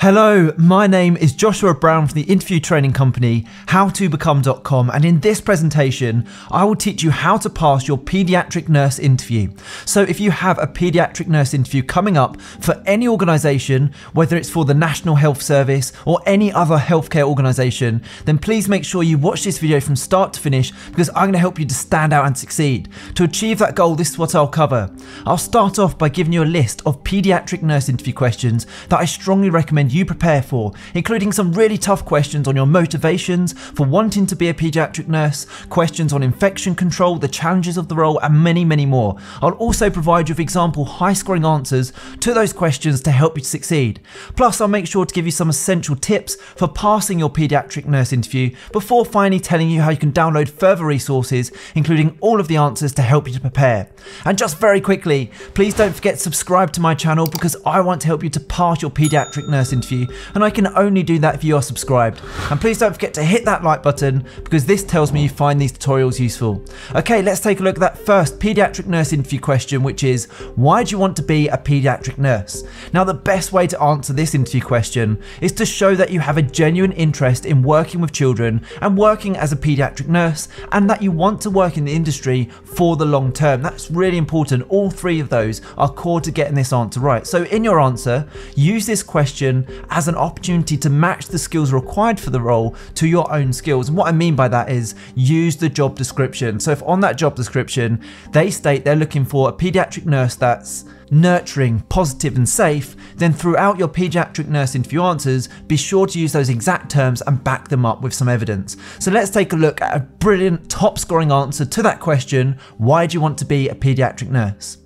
Hello, my name is Joshua Brown from the interview training company howtobecome.com, and in this presentation I will teach you how to pass your pediatric nurse interview. So if you have a pediatric nurse interview coming up for any organisation, whether it's for the National Health Service or any other healthcare organisation, then please make sure you watch this video from start to finish, because I'm going to help you to stand out and succeed. To achieve that goal, this is what I'll cover. I'll start off by giving you a list of pediatric nurse interview questions that I strongly recommend you prepare for, including some really tough questions on your motivations for wanting to be a pediatric nurse, questions on infection control, the challenges of the role, and many, many more. I'll also provide you with example high-scoring answers to those questions to help you to succeed. Plus, I'll make sure to give you some essential tips for passing your pediatric nurse interview before finally telling you how you can download further resources, including all of the answers to help you to prepare. And just very quickly, please don't forget to subscribe to my channel, because I want to help you to pass your pediatric nurse interview, and I can only do that if you are subscribed. And please don't forget to hit that like button, because this tells me you find these tutorials useful. Okay, let's take a look at that first pediatric nurse interview question, which is, why do you want to be a pediatric nurse? Now, the best way to answer this interview question is to show that you have a genuine interest in working with children and working as a pediatric nurse, and that you want to work in the industry for the long term. That's really important. All three of those are core to getting this answer right. So in your answer, use this question as an opportunity to match the skills required for the role to your own skills. And what I mean by that is use the job description. So if on that job description they state they're looking for a pediatric nurse that's nurturing, positive and safe, then throughout your pediatric nurse interview answers, be sure to use those exact terms and back them up with some evidence. So let's take a look at a brilliant top scoring answer to that question, why do you want to be a pediatric nurse?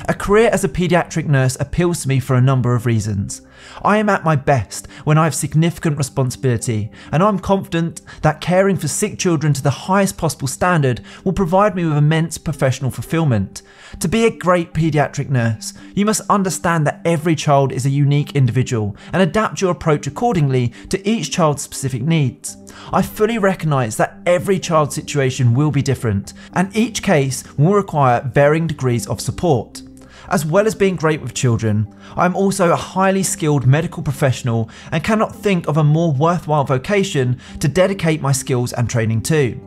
A career as a pediatric nurse appeals to me for a number of reasons. I am at my best when I have significant responsibility, and I'm confident that caring for sick children to the highest possible standard will provide me with immense professional fulfillment. To be a great pediatric nurse, you must understand that every child is a unique individual and adapt your approach accordingly to each child's specific needs. I fully recognise that every child's situation will be different, and each case will require varying degrees of support. As well as being great with children, I am also a highly skilled medical professional and cannot think of a more worthwhile vocation to dedicate my skills and training to.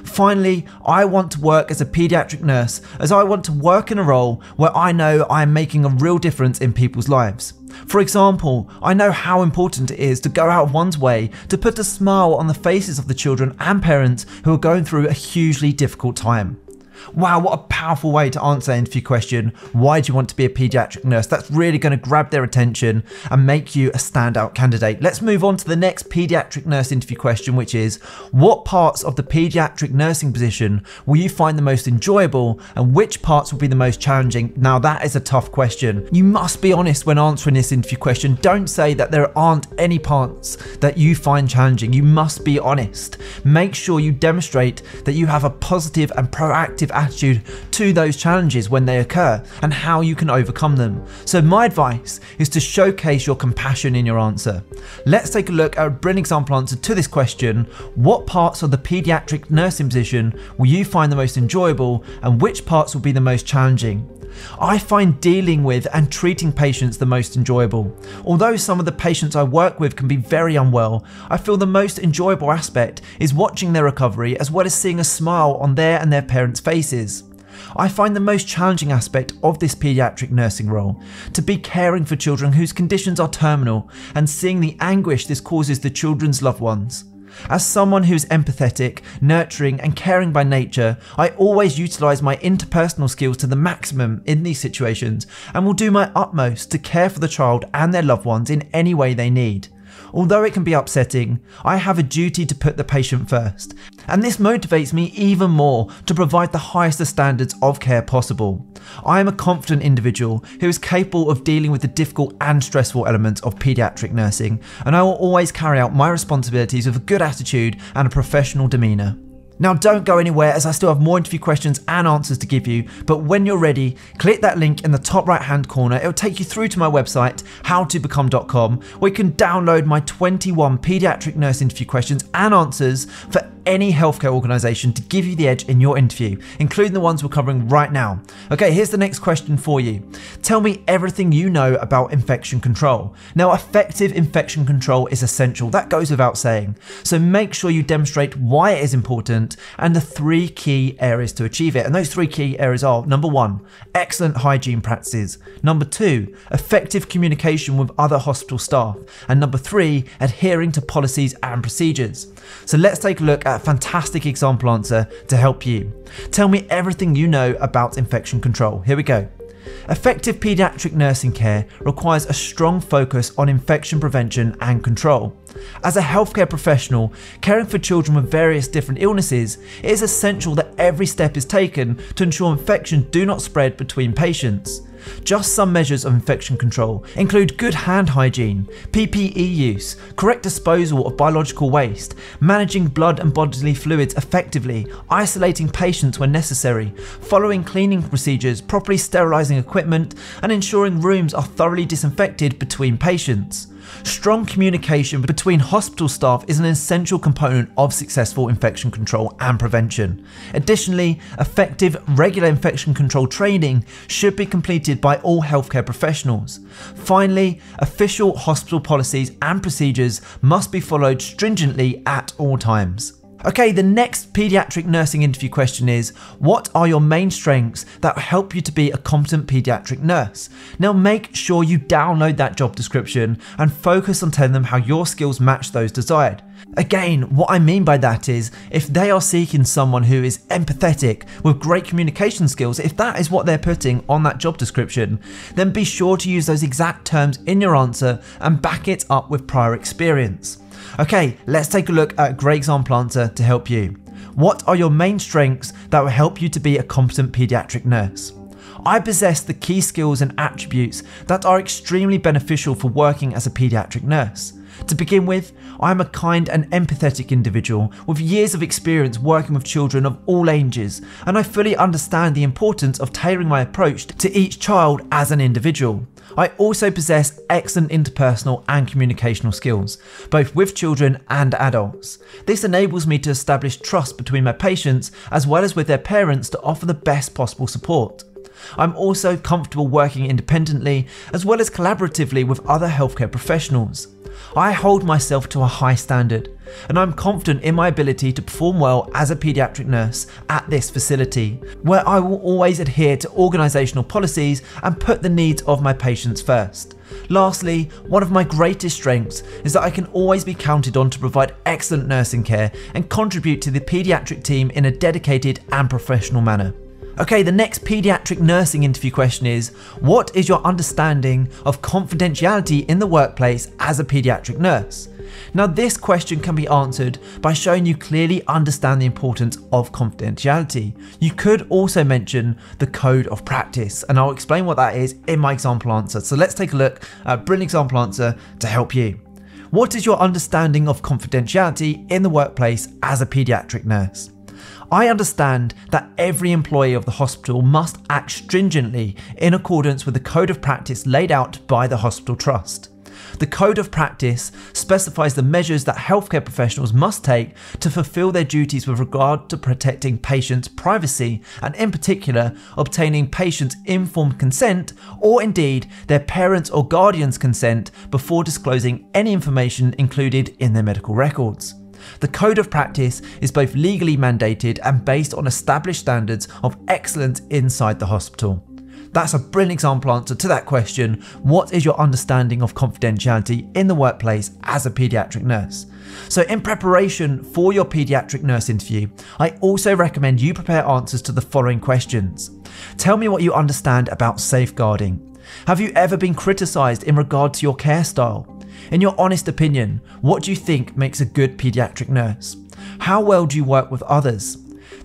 Finally, I want to work as a pediatric nurse, as I want to work in a role where I know I am making a real difference in people's lives. For example, I know how important it is to go out of one's way to put a smile on the faces of the children and parents who are going through a hugely difficult time. Wow, what a powerful way to answer an interview question, why do you want to be a pediatric nurse? That's really going to grab their attention and make you a standout candidate. Let's move on to the next pediatric nurse interview question, which is, what parts of the pediatric nursing position will you find the most enjoyable, and which parts will be the most challenging? Now, that is a tough question. You must be honest when answering this interview question. Don't say that there aren't any parts that you find challenging. You must be honest. Make sure you demonstrate that you have a positive and proactive attitude to those challenges when they occur, and how you can overcome them. So my advice is to showcase your compassion in your answer. Let's take a look at a brilliant example answer to this question. What parts of the pediatric nursing position will you find the most enjoyable, and which parts will be the most challenging? I find dealing with and treating patients the most enjoyable. Although some of the patients I work with can be very unwell, I feel the most enjoyable aspect is watching their recovery, as well as seeing a smile on their and their parents' faces. I find the most challenging aspect of this pediatric nursing role to be caring for children whose conditions are terminal, and seeing the anguish this causes the children's loved ones. As someone who's empathetic, nurturing and caring by nature, I always utilise my interpersonal skills to the maximum in these situations, and will do my utmost to care for the child and their loved ones in any way they need. Although it can be upsetting, I have a duty to put the patient first, and this motivates me even more to provide the highest of standards of care possible. I am a confident individual who is capable of dealing with the difficult and stressful elements of pediatric nursing, and I will always carry out my responsibilities with a good attitude and a professional demeanour. Now, don't go anywhere, as I still have more interview questions and answers to give you, but when you're ready, click that link in the top right hand corner. It'll take you through to my website, howtobecome.com, where you can download my 21 pediatric nurse interview questions and answers for any healthcare organisation to give you the edge in your interview, including the ones we're covering right now. Okay, here's the next question for you. Tell me everything you know about infection control. Now, effective infection control is essential. That goes without saying. So make sure you demonstrate why it is important and the 3 key areas to achieve it. And those 3 key areas are: number 1, excellent hygiene practices; number 2, effective communication with other hospital staff; and number 3, adhering to policies and procedures. So let's take a look at a fantastic example answer to help you. Tell me everything you know about infection control. Here we go. Effective paediatric nursing care requires a strong focus on infection prevention and control. As a healthcare professional caring for children with various different illnesses, it is essential that every step is taken to ensure infections do not spread between patients. Just some measures of infection control include good hand hygiene, PPE use, correct disposal of biological waste, managing blood and bodily fluids effectively, isolating patients when necessary, following cleaning procedures, properly sterilising equipment, and ensuring rooms are thoroughly disinfected between patients. Strong communication between hospital staff is an essential component of successful infection control and prevention. Additionally, effective, regular infection control training should be completed by all healthcare professionals. Finally, official hospital policies and procedures must be followed stringently at all times. Okay, the next paediatric nursing interview question is, what are your main strengths that help you to be a competent paediatric nurse? Now make sure you download that job description and focus on telling them how your skills match those desired. Again, what I mean by that is, if they are seeking someone who is empathetic with great communication skills, if that is what they're putting on that job description, then be sure to use those exact terms in your answer and back it up with prior experience. Okay, let's take a look at a great example answer to help you. What are your main strengths that will help you to be a competent paediatric nurse? I possess the key skills and attributes that are extremely beneficial for working as a paediatric nurse. To begin with, I am a kind and empathetic individual with years of experience working with children of all ages, and I fully understand the importance of tailoring my approach to each child as an individual. I also possess excellent interpersonal and communicational skills, both with children and adults. This enables me to establish trust between my patients as well as with their parents to offer the best possible support. I'm also comfortable working independently as well as collaboratively with other healthcare professionals. I hold myself to a high standard, and I'm confident in my ability to perform well as a paediatric nurse at this facility, where I will always adhere to organisational policies and put the needs of my patients first. Lastly, one of my greatest strengths is that I can always be counted on to provide excellent nursing care and contribute to the paediatric team in a dedicated and professional manner. Okay, the next paediatric nursing interview question is, what is your understanding of confidentiality in the workplace as a paediatric nurse? Now this question can be answered by showing you clearly understand the importance of confidentiality. You could also mention the code of practice, and I'll explain what that is in my example answer. So let's take a look at a brilliant example answer to help you. What is your understanding of confidentiality in the workplace as a paediatric nurse? I understand that every employee of the hospital must act stringently in accordance with the code of practice laid out by the hospital trust. The code of practice specifies the measures that healthcare professionals must take to fulfill their duties with regard to protecting patients' privacy and, in particular, obtaining patients' informed consent or indeed their parents' or guardians' consent before disclosing any information included in their medical records. The code of practice is both legally mandated and based on established standards of excellence inside the hospital. That's a brilliant example answer to that question. What is your understanding of confidentiality in the workplace as a paediatric nurse? So in preparation for your paediatric nurse interview, I also recommend you prepare answers to the following questions. Tell me what you understand about safeguarding. Have you ever been criticised in regard to your care style? In your honest opinion, what do you think makes a good paediatric nurse? How well do you work with others?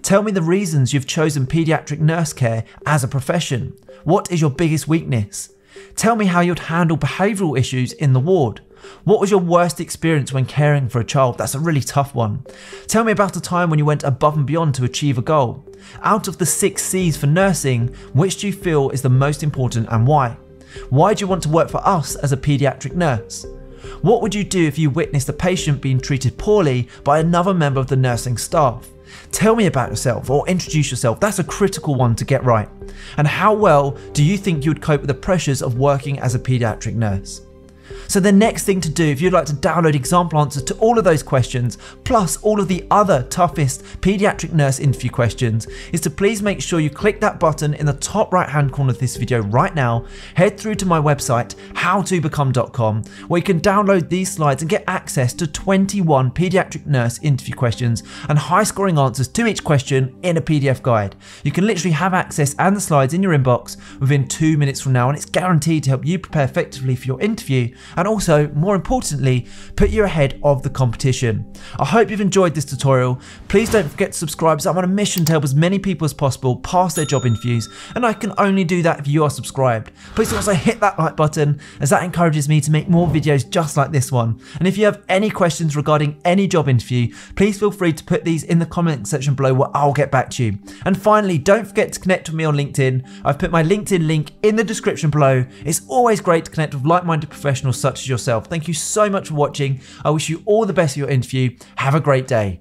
Tell me the reasons you've chosen paediatric nurse care as a profession. What is your biggest weakness? Tell me how you'd handle behavioural issues in the ward. What was your worst experience when caring for a child? That's a really tough one. Tell me about a time when you went above and beyond to achieve a goal. Out of the 6 C's for nursing, which do you feel is the most important and why? Why do you want to work for us as a paediatric nurse? What would you do if you witnessed a patient being treated poorly by another member of the nursing staff? Tell me about yourself or introduce yourself. That's a critical one to get right. And how well do you think you would cope with the pressures of working as a paediatric nurse? So the next thing to do, if you'd like to download example answers to all of those questions, plus all of the other toughest paediatric nurse interview questions, is to please make sure you click that button in the top right hand corner of this video right now, head through to my website, howtobecome.com, where you can download these slides and get access to 21 paediatric nurse interview questions and high scoring answers to each question in a PDF guide. You can literally have access and the slides in your inbox within 2 minutes from now, and it's guaranteed to help you prepare effectively for your interview, and also, more importantly, put you ahead of the competition. I hope you've enjoyed this tutorial. Please don't forget to subscribe, as I'm on a mission to help as many people as possible pass their job interviews, and I can only do that if you are subscribed. Please also hit that like button, as that encourages me to make more videos just like this one. And if you have any questions regarding any job interview, please feel free to put these in the comment section below, where I'll get back to you. And finally, don't forget to connect with me on LinkedIn. I've put my LinkedIn link in the description below. It's always great to connect with like-minded professionals such as yourself. Thank you so much for watching. I wish you all the best for your interview. Have a great day.